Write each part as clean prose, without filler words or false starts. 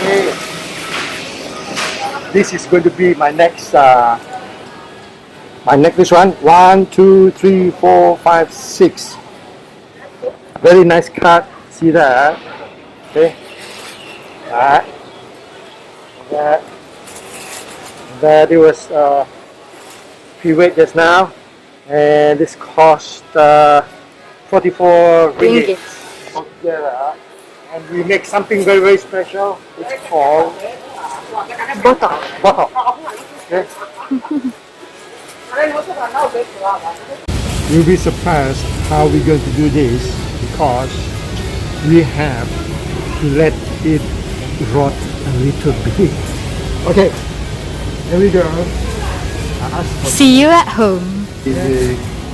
Okay. This is going to be my next this one. 1, 2, 3, 4, 5, 6. Very nice cut. See that? Okay. That. That it was pre-weighed just now, and this cost 44 ringgit. Altogether. And we make something very, very special. It's called Botok. Botok. Okay. You'll be surprised how we're going to do this, because we have to let it rot a little bit. Okay, here we go. See you at home. We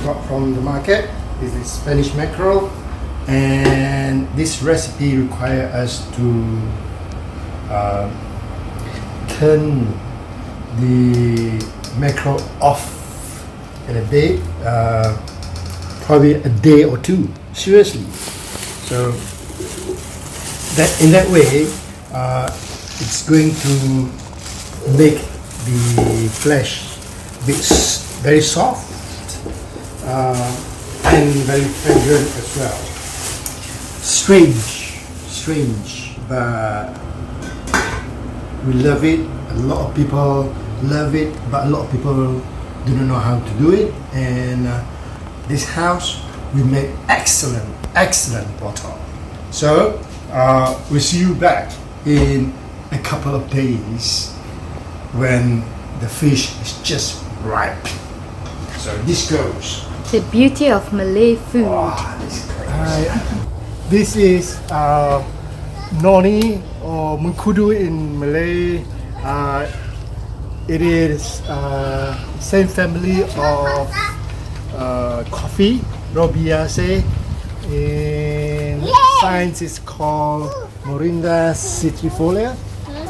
got from the market. This is Spanish mackerel, and this recipe requires us to turn the mackerel off in a day, probably a day or two. Seriously. So that in that way, it's going to make the flesh very soft and very fragrant as well. Strange, but we love it. A lot of people love it, but a lot of people do not know how to do it. And this house, we make excellent botok. So we'll see you back in a couple of days when the fish is just ripe. So this goes. The beauty of Malay food. This is Noni or mengkudu in Malay. It is same family of coffee, Robiaceae. In science is called Moringa citrifolia,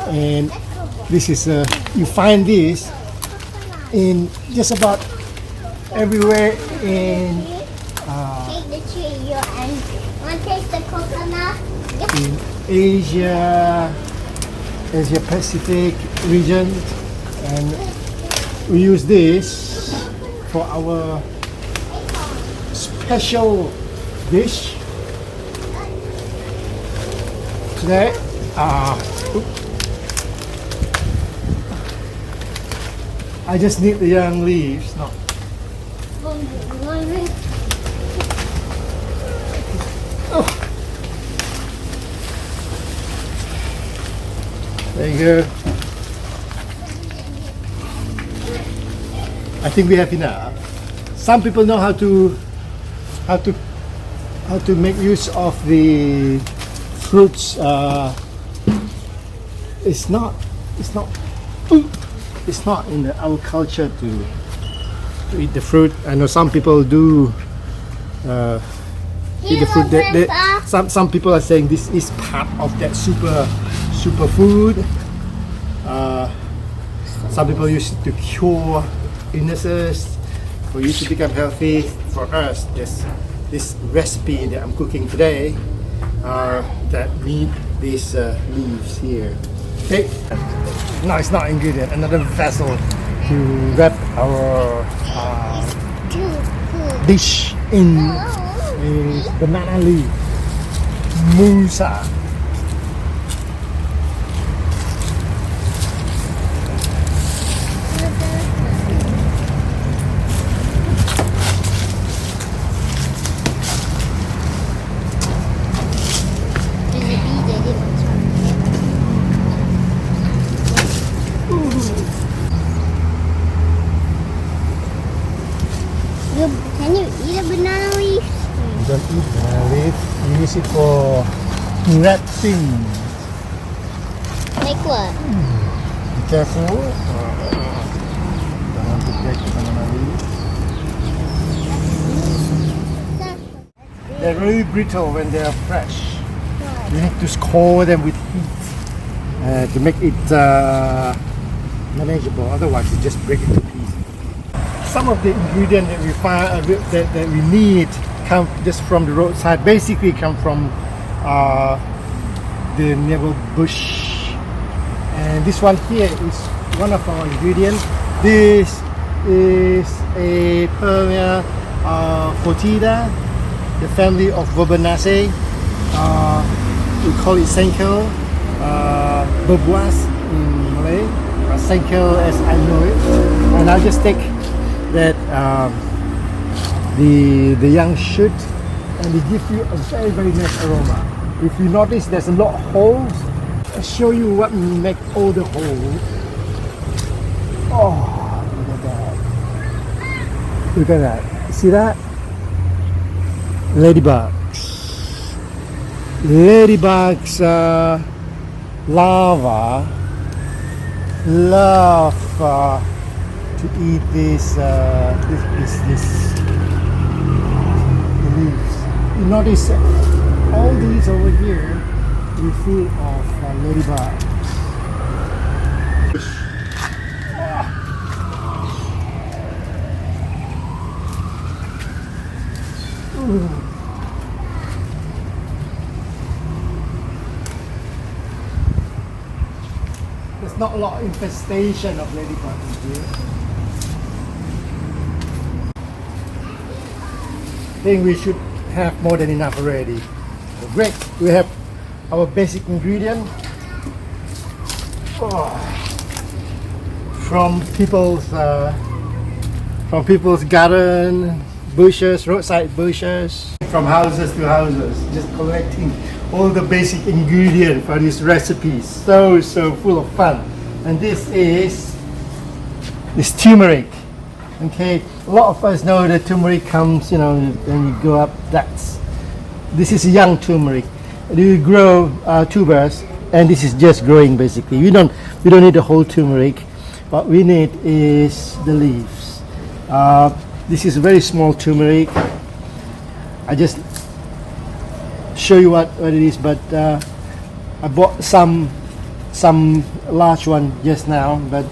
and this is you find this in just about everywhere in Asia Pacific region, and we use this for our special dish today. I just need the young leaves. No. Oh. There you go. I think we have enough. Some people know how to make use of the fruits. It's not in our culture to eat the fruit. I know some people do eat the fruit. Some people are saying this is part of that super food. Some people use it to cure illnesses, for you to become healthy. For us, this recipe that I'm cooking today that need these leaves here. Okay, no, it's not ingredient. Another vessel to wrap our dish in is banana leaf, musa. Can you eat a banana leaf? You don't eat banana leaf. You use it for wrap things. Like what? Be careful. Don't want to break the banana leaf. They're really brittle when they are fresh. You need to score them with heat to make it manageable. Otherwise, you just break it to pieces. Some of the ingredients that we find that we need come just from the roadside. Basically, come from the neighbor bush And this one here is one of our ingredients. This is a premna fotida, the family of Verbanaceae. We call it sengkel, berbuas in Malay, sengkel as I know it. And I'll just take that the young shoot, and they give you a very, very nice aroma. If you notice, there's a lot of holes. I'll show you what make all the holes. Oh, look at that! Look at that! See that? Ladybugs. Ladybugs larva love to eat this leaves. You notice all these over here are full of ladybugs. There's not a lot of infestation of ladybugs here. I think we should have more than enough already. So great, we have our basic ingredient from people's garden, bushes, roadside bushes, from houses to houses, just collecting all the basic ingredients for these recipes. So full of fun. And this is turmeric. Okay, a lot of us know that turmeric comes, when you go up. This is young turmeric. You grow tubers, and this is just growing basically. We don't need the whole turmeric. What we need is the leaves. This is a very small turmeric. I just show you what it is, but I bought some large one just now, but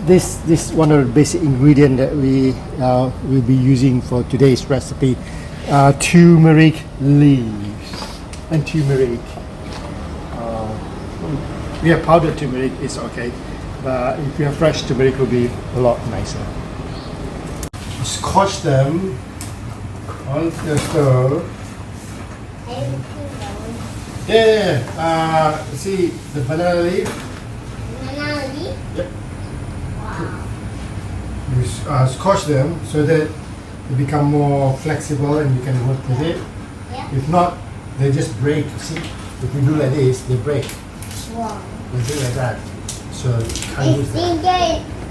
this one of the basic ingredient that we will be using for today's recipe. Turmeric leaves and turmeric. We have powdered turmeric, it's okay, but if you have fresh turmeric, it will be a lot nicer. Scotch them on the stove. See the banana leaf? Banana leaf? Yep. You scotch them so that they become more flexible and you can work with it. Yeah. If not, they just break. See, if you do like this, they break. Wow. They do like that. So you can't use It's that. ginger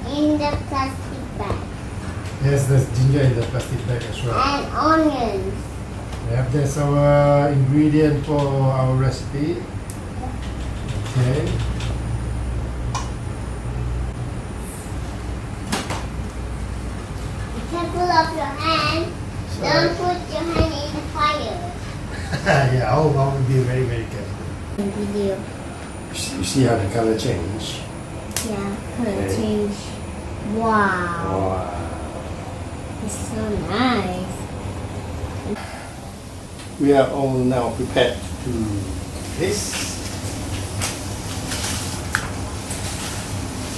in the plastic bag. Yes, there's ginger in the plastic bag as well. And onions. Yep, that's our ingredient for our recipe. Okay. Be careful of your hand. Don't put your hand in the fire. Yeah, I'll be very, very careful. Video. You see how the color change? Yeah, color Okay. change. Wow. Wow. It's so nice. We are all now prepared to do this.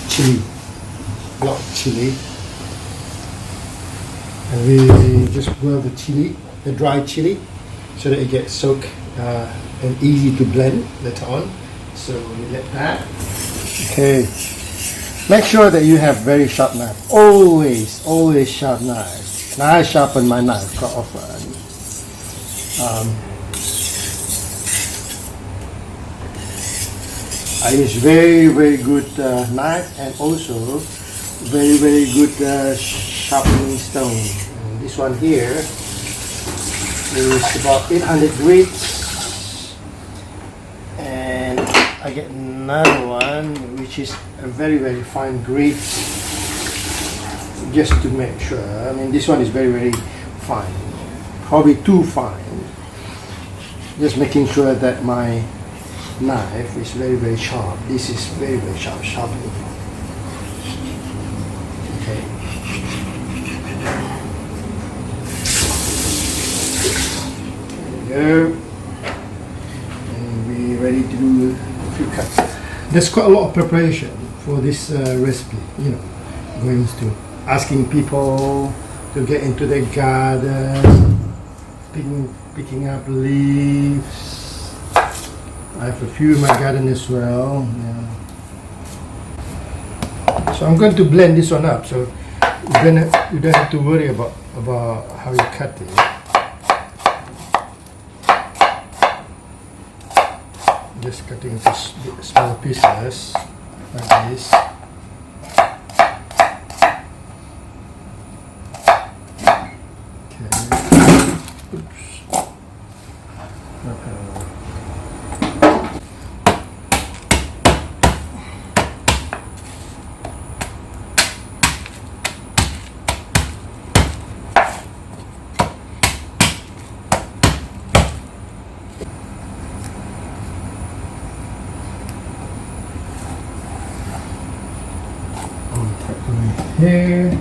Chili. Block chili. And we just boil the chili, the dry chili, so that it gets soaked and easy to blend later on. So we let that. Okay. Make sure that you have very sharp knife. Always sharp knife. Now I sharpen my knife quite often. I use very, very good knife and also very, very good sharpening stone. And this one here is about 800 grits, and I get another one which is a very, very fine grit, just to make sure. I mean, this one is very, very fine, probably too fine. Just making sure that my knife is very, very sharp. This is very, very sharp. Okay. There we go. And we're ready to do a few cuts. there's quite a lot of preparation for this recipe. You know, going to asking people to get into the garden, picking up leaves. I have a few in my garden as well. Yeah. So I'm going to blend this one up, so you don't have to worry about how you cut it. Just cutting into small pieces like this. Here.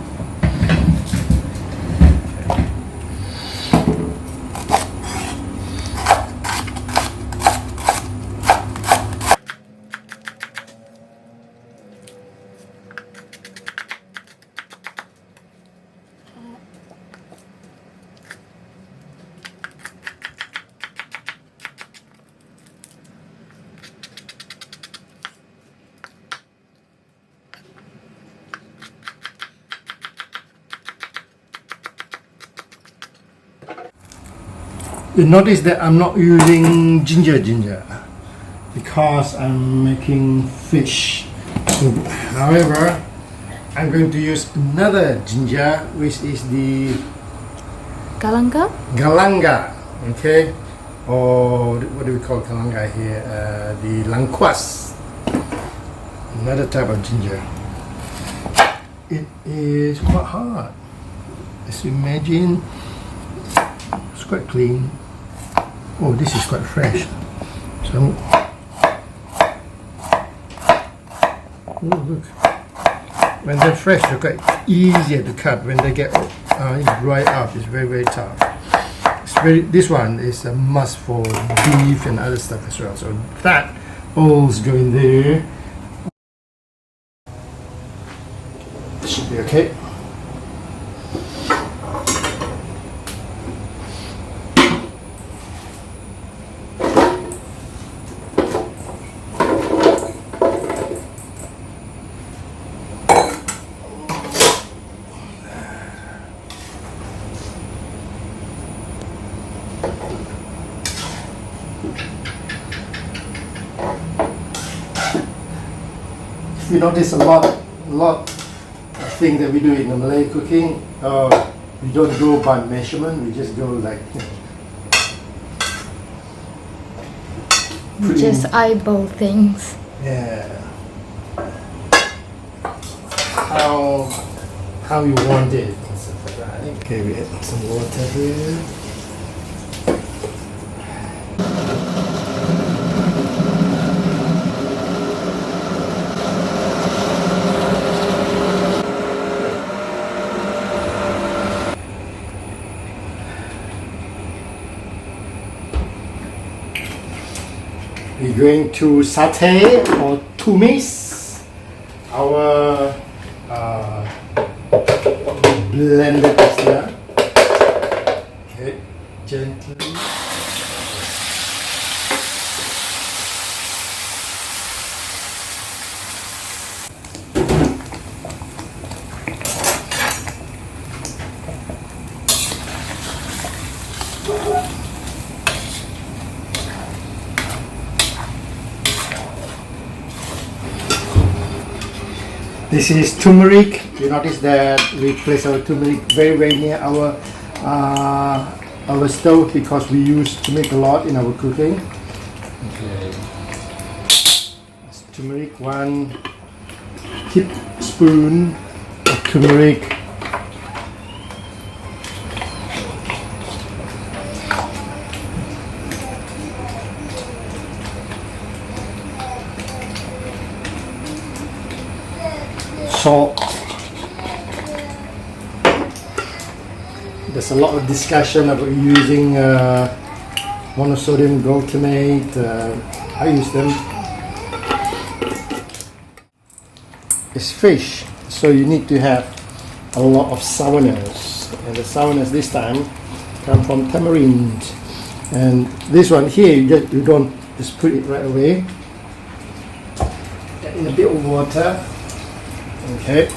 You notice that I'm not using ginger because I'm making fish. So, however, I'm going to use another ginger, which is the galanga, okay, or what do we call galanga here? The langquas, another type of ginger. It is quite hard, as you imagine. It's quite clean. Oh, this is quite fresh. So, oh look, when they're fresh, they're quite easier to cut. When they get dry up, it's very tough. This one is a must for beef and other stuff as well. So that all's going there. Should be okay. You notice a lot of things that we do in the Malay cooking. We don't go by measurement. We just go like Just eyeball things. Yeah. How you want it and stuff like that. Okay, we add some water here. We're going to saute or tumis our blended pasta. Okay, gently. This is tumeric. You notice that we place our tumeric very near our stove because we use turmeric a lot in our cooking. Okay. That's turmeric, 1 teaspoon of turmeric. Salt. There's a lot of discussion about using monosodium glutamate. I use them. is fish, so you need to have a lot of sourness, and the sourness this time come from tamarind. And this one here, you don't just put it right away. Add in a bit of water. Okay.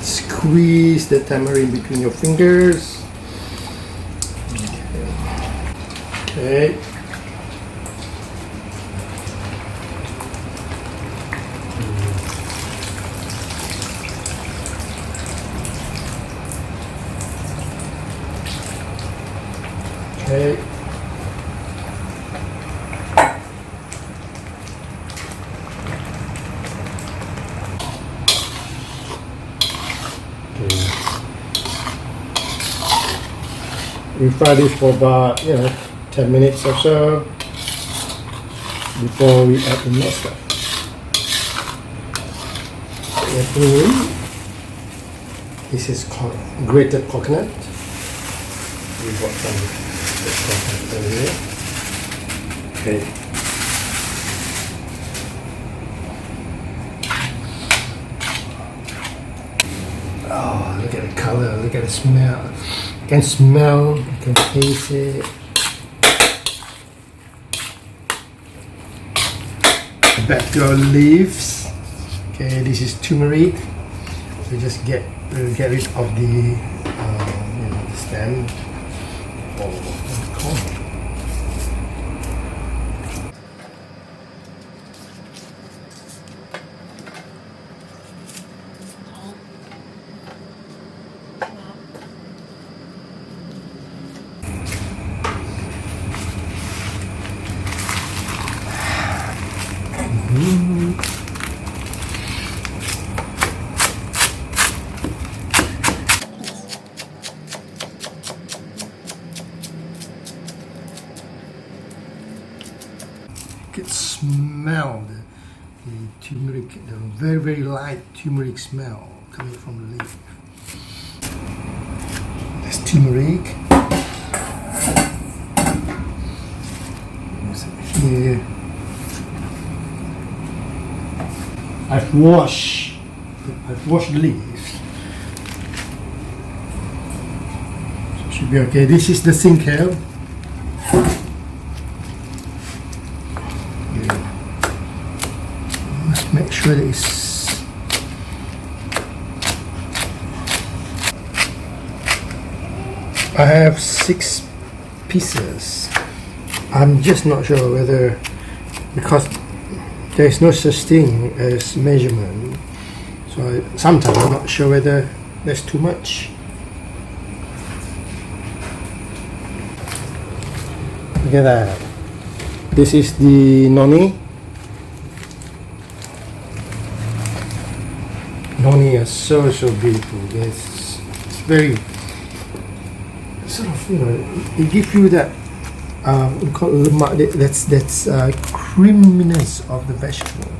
Squeeze the tamarind between your fingers. Okay. Okay. We fry this for about 10 minutes or so before we add the next stuff. This is grated coconut. We got some coconut over here. Okay. Oh, look at the color, look at the smell. You can smell, you can taste it. Back to our leaves. Okay, this is tumeric. So just get rid of the the stem. Oh, what's it called? You can smell the turmeric, the very, very light turmeric smell coming from the leaf. There's turmeric. Here. I've washed the leaves. So it should be okay. This is the sink here. Must make sure that it's I have 6 pieces. I'm just not sure whether, because there is no such thing as measurement, so sometimes I'm not sure whether there's too much. Look at that. This is the Noni. Noni are so beautiful. It's very sort of, it gives you that we call it lemak, that's creaminess of the vegetable.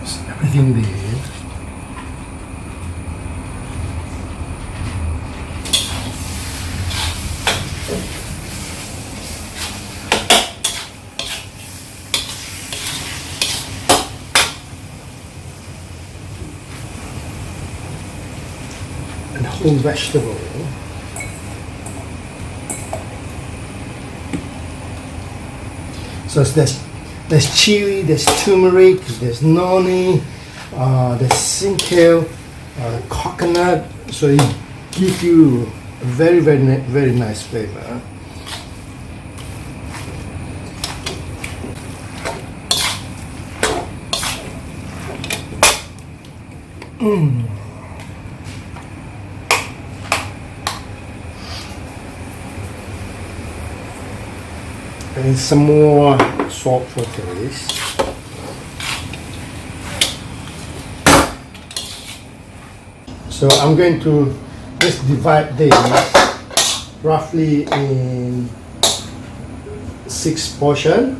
So everything there. And whole vegetable. So there's chili, there's turmeric, there's noni, there's sinkel, coconut. So it gives you a very, very nice flavor. And some more salt for taste. So I'm going to just divide this roughly in 6 portions.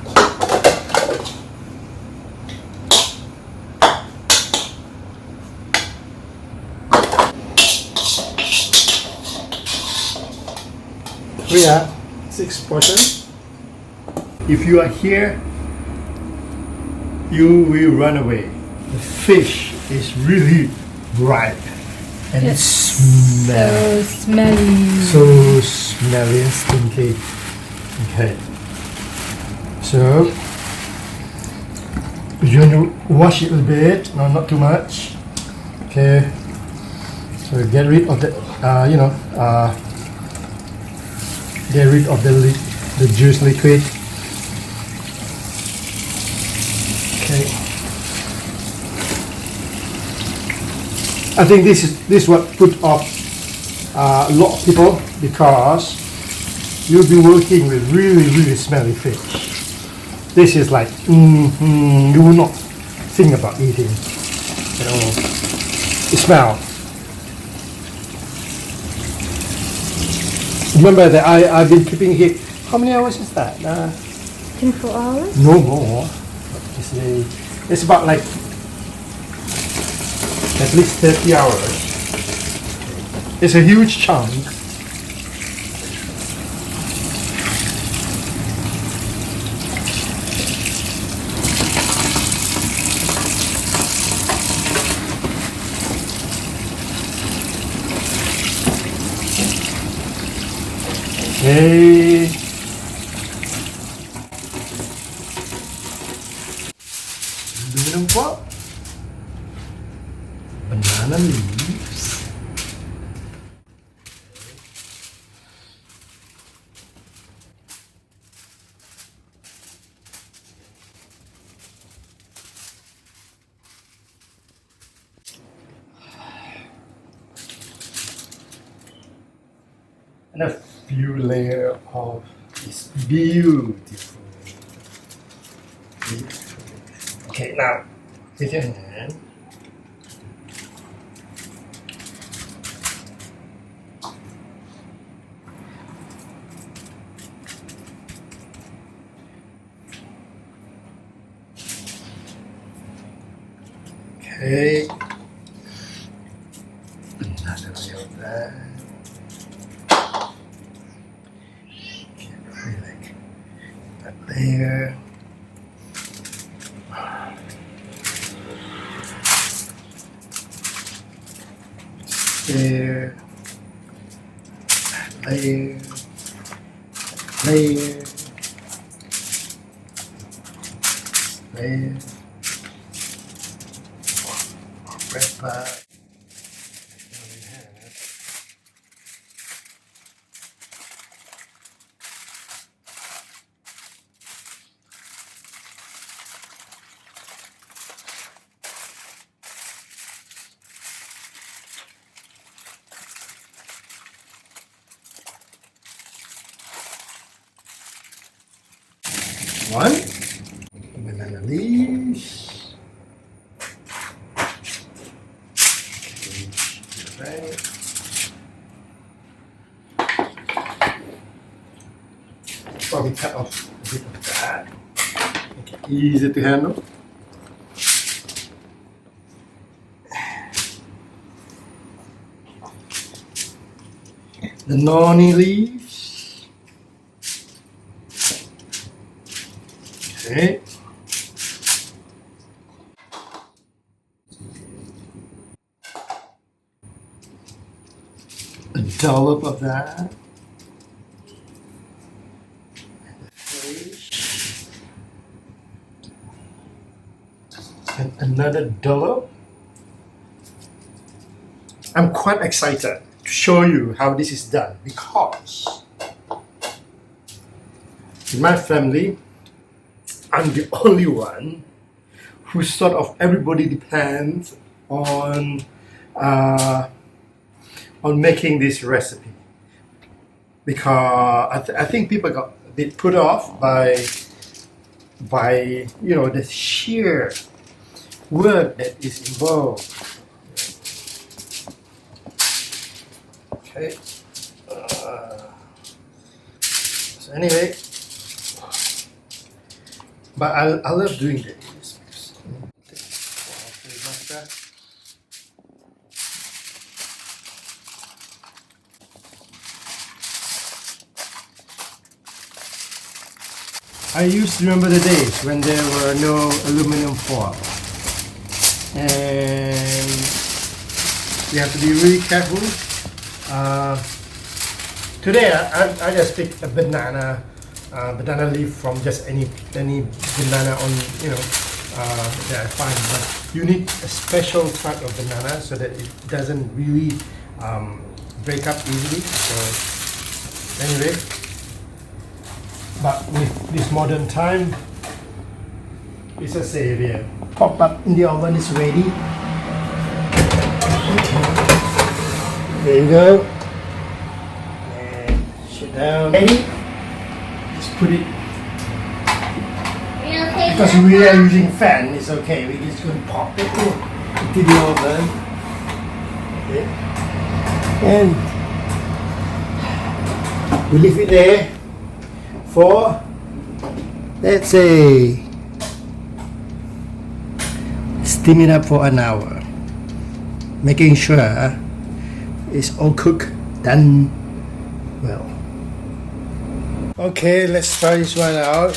Yeah, 6 portions. If you are here, you will run away. The fish is really ripe and it smells So smelly. so smelly and stinky. Okay, so you're going to wash it a bit, no, not too much. Okay, so get rid of the, get rid of the juice liquid. Okay, I think this what put off a lot of people, because you'll be working with really smelly fish. This is like you will not think about eating at all. The smell. Remember that I've been keeping it. How many hours is that? 24 hours? No more. It's about like at least 30 hours. It's a huge chunk. Okay. Aluminum foil. Banana leaves. And a few layers of this beautiful. Okay, now with your hand. Okay. Another layer of that. Okay, really like that layer. There. Layer. Layer. Layer. Bread pie. Now we have one banana leaves. Okay, right. Probably cut off a bit of that. Make it easier to handle. The noni leaves. Okay. A dollop of that. And another dollop. I'm quite excited to show you how this is done, because in my family, I'm the only one who sort of, everybody depends on making this recipe, because I think people got a bit put off by the sheer work that is involved. Okay. So anyway, but I love doing this. I used to remember the days when there were no aluminum foil, and you have to be really careful. Today I just picked a banana leaf from just any banana on that I find, but you need a special type of banana so that it doesn't really break up easily. So anyway, but with this modern time, it's a savior. Pop up in the oven is ready. There you go. And shut down. Ready? Just put it. Because we are using fan, it's okay. We're just going to pop it into the oven. Okay. And we leave it there for, let's say, steam it up for an hour, making sure it's all cooked, done well. Okay, let's try this one out.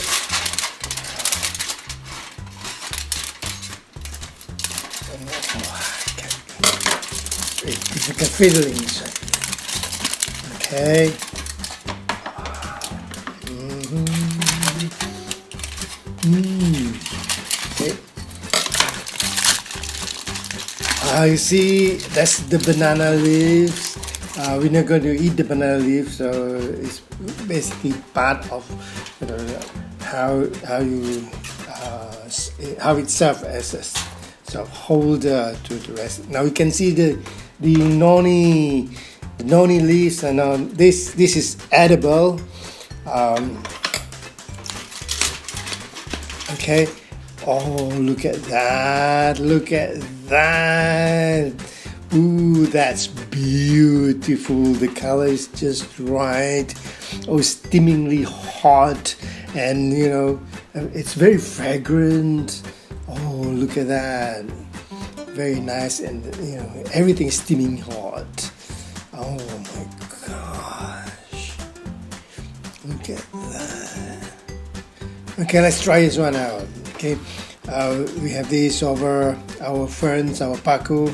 It's like a fiddling inside. Okay. Okay. You see, that's the banana leaves. We're not going to eat the banana leaves, so it's basically part of how it serves as a sort of holder to the rest. Now you can see the noni leaves, and this is edible. Okay. Oh, look at that! Look at that! Ooh, that's beautiful. The color is just right. Oh, steamingly hot, and it's very fragrant. Oh, look at that! Very nice, and everything's steaming hot. Oh my gosh! Look at that. Okay, let's try this one out. Okay, we have this over our ferns, our paku.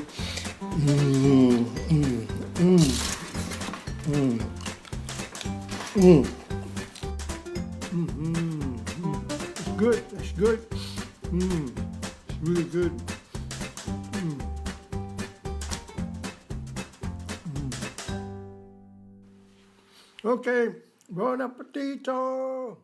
It's good. It's good. It's really good. Okay, buon appetito.